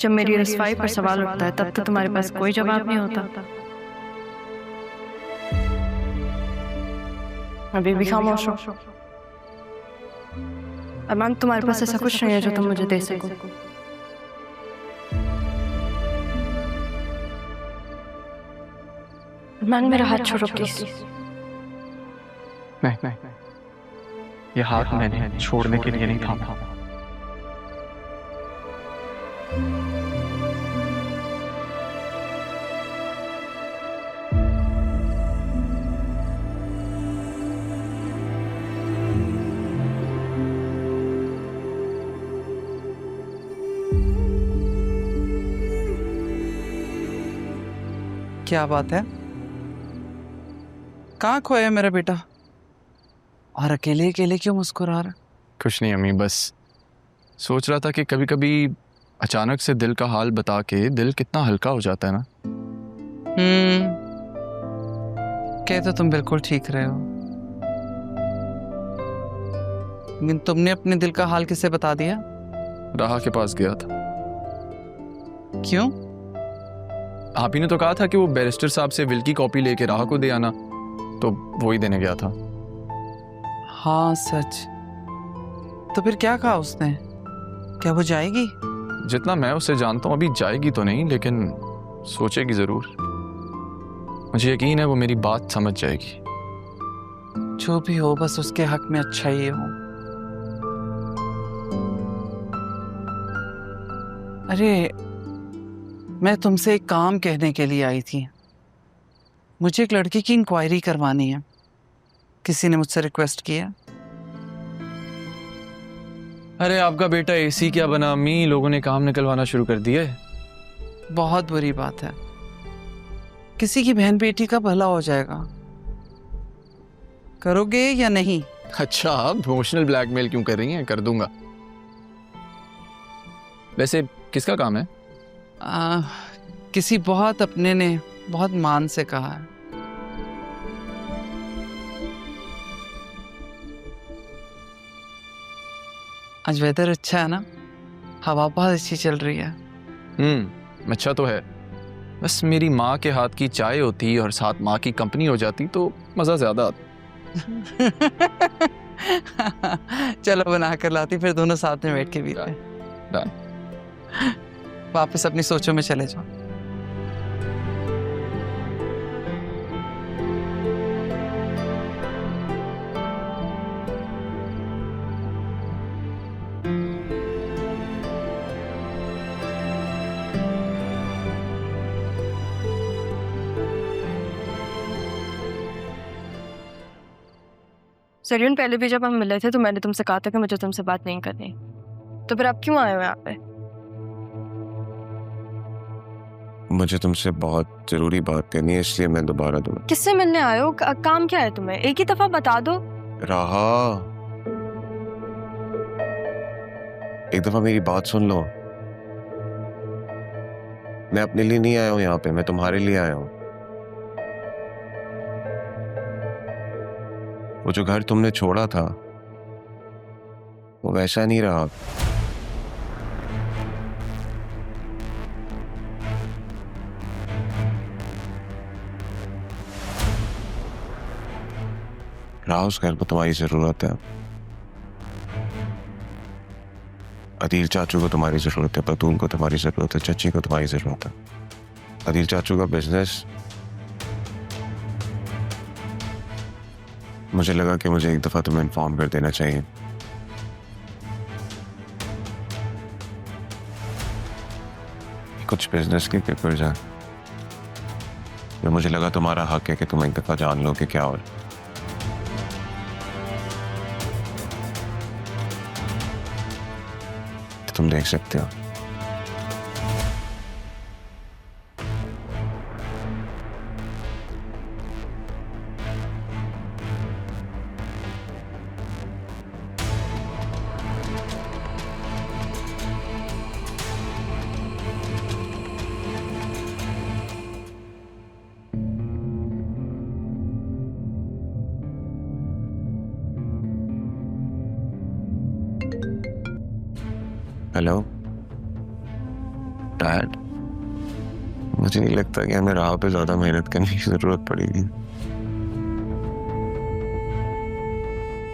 जब मेरी रसवाई पर सवाल उठता है तब तो तुम्हारे पास कोई जवाब नहीं होता। अभी भी खामोश हो। अरमान, तुम्हारे पास ऐसा कुछ नहीं है जो तुम मुझे दे सको। अरमान, मेरा हाथ छोड़ो प्लीज। नहीं, ये हाथ मैंने छोड़ने के लिए नहीं थामा। क्या बात है? कहाँ खोया मेरा बेटा? और अकेले अकेले क्यों मुस्कुरा रहा? कुछ नहीं अम्मी, बस सोच रहा था कि कभी कभी अचानक से दिल का हाल बता के दिल कितना हल्का हो जाता है ना। कह तो तुम बिल्कुल ठीक रहे हो, लेकिन तुमने अपने दिल का हाल किसे बता दिया? राहा के पास गया था। क्यों? आप ही ने तो कहा था कि वो बैरिस्टर साहब से विल की कॉपी लेके राहा को दे आना, तो वो ही देने गया था। हाँ सच। तो फिर क्या कहा उसने? क्या वो जाएगी? जितना मैं उसे जानता हूँ अभी जाएगी तो नहीं, लेकिन सोचेगी जरूर। मुझे यकीन है वो मेरी बात समझ जाएगी। जो भी हो, बस उसके हक में अच्छा ही हो। अरे, मैं तुमसे एक काम कहने के लिए आई थी। मुझे एक लड़की की इंक्वायरी करवानी है। किसी ने मुझसे रिक्वेस्ट किया। अरे आपका बेटा एसी क्या बना अम्मी, लोगों ने काम निकलवाना शुरू कर दिए। बहुत बुरी बात है। किसी की बहन बेटी का भला हो जाएगा। करोगे या नहीं? अच्छा, आप इमोशनल ब्लैकमेल क्यों कर रही हैं? कर दूंगा। वैसे किसका काम है? किसी बहुत अपने ने बहुत मान से कहा है। आज वेदर अच्छा है ना, हवा बहुत अच्छी चल रही है। अच्छा तो है। बस मेरी माँ के हाथ की चाय होती और साथ माँ की कंपनी हो जाती तो मज़ा ज़्यादा आता। चलो बना कर लाती, फिर दोनों साथ में बैठ के पीते। डन। वापस अपनी सोचों में चले जाओ। सरियन, पहले भी जब हम मिले थे तो मैंने तुमसे कहा था कि मुझे तुमसे बात नहीं करनी, तो फिर आप क्यों आए हो यहाँ पे? मुझे तुमसे बहुत जरूरी बात करनी है, इसलिए मैं दोबारा दूँ। किससे मिलने आए हो? काम क्या है तुम्हें? एक ही दफा बता दो। राहा, एक दफा मेरी बात सुन लो। मैं अपने लिए नहीं आया हूँ यहाँ पे, मैं तुम्हारे लिए आया हूँ। वो जो घर तुमने छोड़ा था वो वैसा नहीं रहा। राहा, उस घर को तुम्हारी जरूरत है। अदील चाचू को तुम्हारी जरूरत है, बतूल को तुम्हारी जरूरत है, चची को तुम्हारी जरूरत है। अदील चाचू का बिजनेस, मुझे लगा कि मुझे एक दफा तुम्हें इन्फॉर्म कर देना चाहिए। कुछ बिजनेस के पेपर्स हैं जो मुझे लगा तुम्हारा हक है कि तुम एक दफा जान लो कि क्या हो। तो तुम देख सकते हो। Hello, tired? मुझे नहीं लगता कि हमें राह पे ज्यादा मेहनत करने की जरूरत पड़ेगी।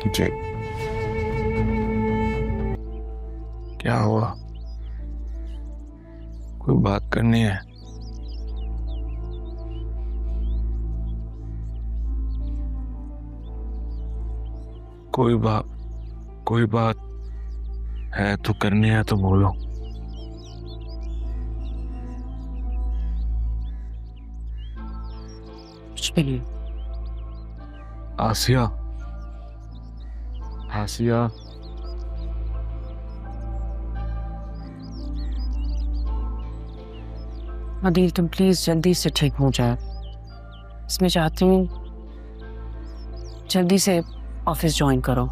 जी क्या हुआ? कोई बात करनी है? कोई बात है तो करनी है तो बोलो। कुछ भी नहीं। आसिया, आसिया, अदील तुम प्लीज जल्दी से ठीक हो जाए। इसमें चाहती हूँ जल्दी से ऑफिस ज्वाइन करो।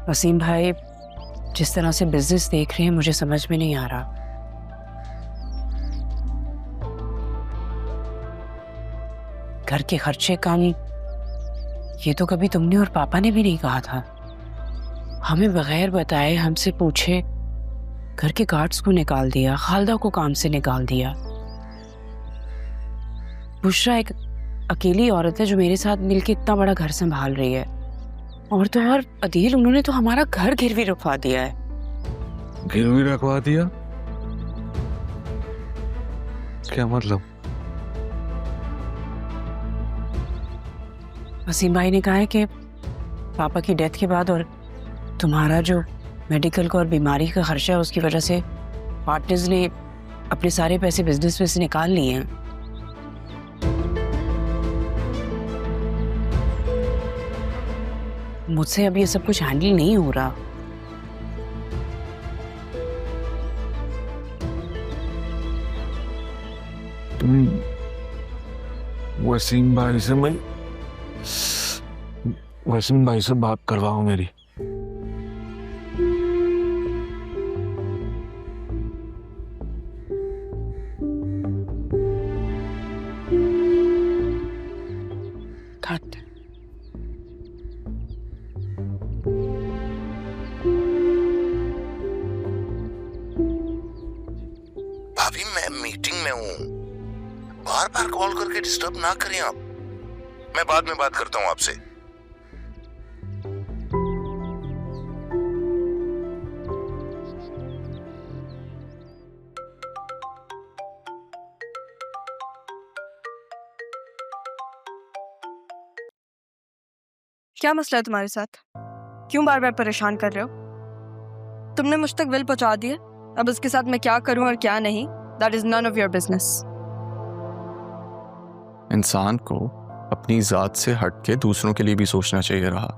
वसीम भाई जिस तरह से बिजनेस देख रहे हैं मुझे समझ में नहीं आ रहा। घर के खर्चे कम, ये तो कभी तुमने और पापा ने भी नहीं कहा था। हमें बगैर बताए हमसे पूछे घर के गार्ड्स को निकाल दिया, खालदा को काम से निकाल दिया। बुशरा एक अकेली औरत है जो मेरे साथ मिलके इतना बड़ा घर संभाल रही है। और तो और अदील, उन्होंने तो हमारा घर गिरवी रखवा दिया है। गिरवी रखवा दिया? क्या मतलब? वसीम भाई ने कहा है कि पापा की डेथ के बाद और तुम्हारा जो मेडिकल का और बीमारी का खर्चा है उसकी वजह से पार्टनर्स ने अपने सारे पैसे बिजनेस में से निकाल लिए हैं। मुझसे अब ये सब कुछ हैंडल नहीं हो रहा। तुम वसीम भाई से बात करवाओ मेरी। भाभी मैं मीटिंग में हूँ, बार बार कॉल करके डिस्टर्ब ना करें आप। मैं बाद में बात करता हूँ आपसे। क्या मसला है तुम्हारे साथ? क्यों बार बार परेशान कर रहे हो? तुमने मुझ तक विल पहुंचा दिया, अब इसके साथ मैं क्या करूं और क्या नहीं, that is none of your business. इंसान को अपनी जात से हट के दूसरों के लिए भी सोचना चाहिए रहा।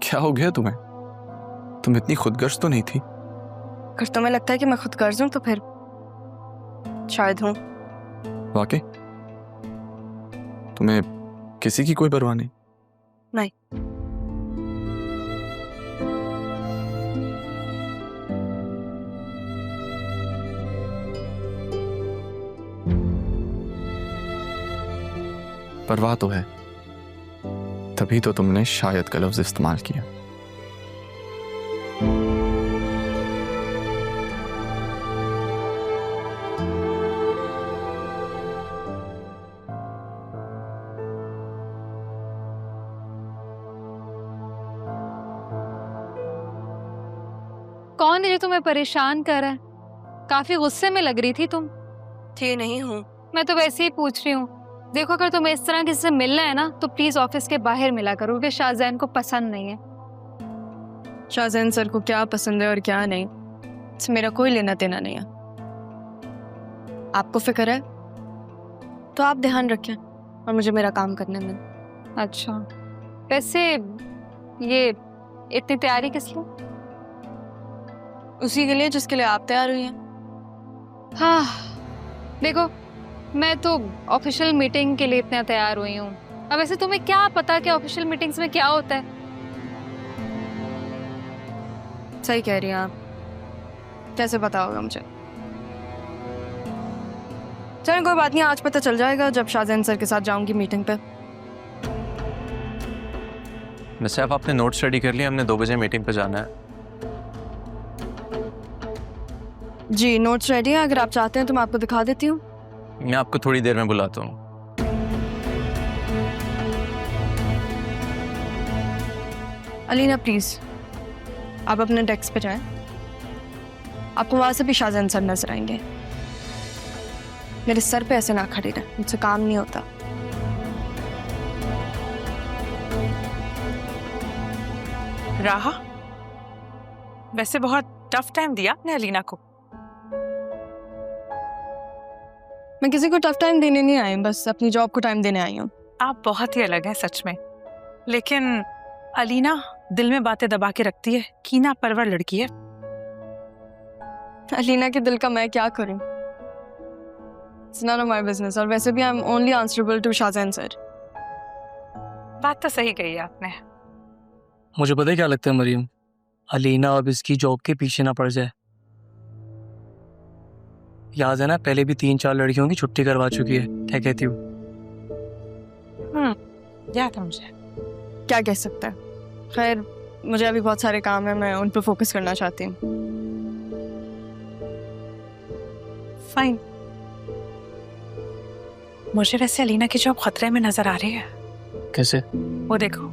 क्या हो गया तुम्हें? तुम इतनी खुदगर्ज तो नहीं थी। अगर तुम्हें लगता है कि मैं खुदगर्ज हूं तो फिर शायद हूं। वाकई तुम्हें किसी की कोई परवाह नहीं? नहीं। परवाह तो है, तभी तो तुमने शायद का लफ्ज इस्तेमाल किया। कौन है जो तुम्हें परेशान कर रहा है? काफी गुस्से में लग रही थी तुम। थी नहीं हूं। मैं तो वैसे ही पूछ रही हूँ। देखो अगर तुम्हें इस तरह किसी से मिलना है ना तो प्लीज ऑफिस के बाहर मिला करो, क्योंकि शाहजैन को पसंद नहीं है। शाहजैन सर को क्या पसंद है और क्या नहीं, इससे मेरा कोई लेना देना नहीं है। आपको फिक्र है तो आप ध्यान रखें और मुझे मेरा काम करने दें। अच्छा, वैसे ये इतनी तैयारी किस लिए? उसी के लिए जिसके लिए आप तैयार हुई हैं। हाँ देखो, मैं तो ऑफिशियल मीटिंग के लिए इतना तैयार हुई हूँ। अब वैसे तुम्हें क्या पता कि ऑफिशियल मीटिंग्स में क्या होता है? सही कह रही हैं आप, कैसे पता होगा मुझे? चलो कोई बात नहीं, आज पता चल जाएगा जब शाहजैन सर के साथ जाऊंगी मीटिंग पे। वैसे आप आपने नोट्स रेडी कर लिए, हमने 2 बजे मीटिंग पे जाना है। जी नोट्स रेडी है, अगर आप चाहते हैं तो मैं आपको दिखा देती हूँ। मैं आपको थोड़ी देर में बुलाता हूँ। अलीना प्लीज आप अपने डेस्क पे जाएं। आपको वहां से भी शाहजहान सर नजर आएंगे। मेरे सर पे ऐसे ना खड़े रहे, मुझसे काम नहीं होता। राहा, वैसे बहुत टफ टाइम दिया आपने अलीना को। मैं किसी को टफ टाइम देने नहीं आई, बस अपनी जॉब को टाइम देने आई हूँ। आप बहुत ही अलग हैं सच में, लेकिन अलीना दिल में बातें दबा के रखती है, कीना परवर लड़की है। अलीना के दिल का मैं क्या करूँ? It's none of my business। और वैसे भी I'm only answerable to Shah Jahan sir. बात तो सही कही आपने। मुझे पता है क्या लगता है मरियम, अलीना अब इसकी जॉब के पीछे ना पड़ जाए। याद है ना, पहले भी 3-4 लड़कियों की छुट्टी करवा चुकी है। क्या कहती हूँ? याद है मुझे। क्या कह सकता है। खैर मुझे अभी बहुत सारे काम है, मैं उन पर फोकस करना चाहती हूँ। फाइन। मुझे वैसे अलीना की जॉब खतरे में नजर आ रही है। कैसे? वो देखो,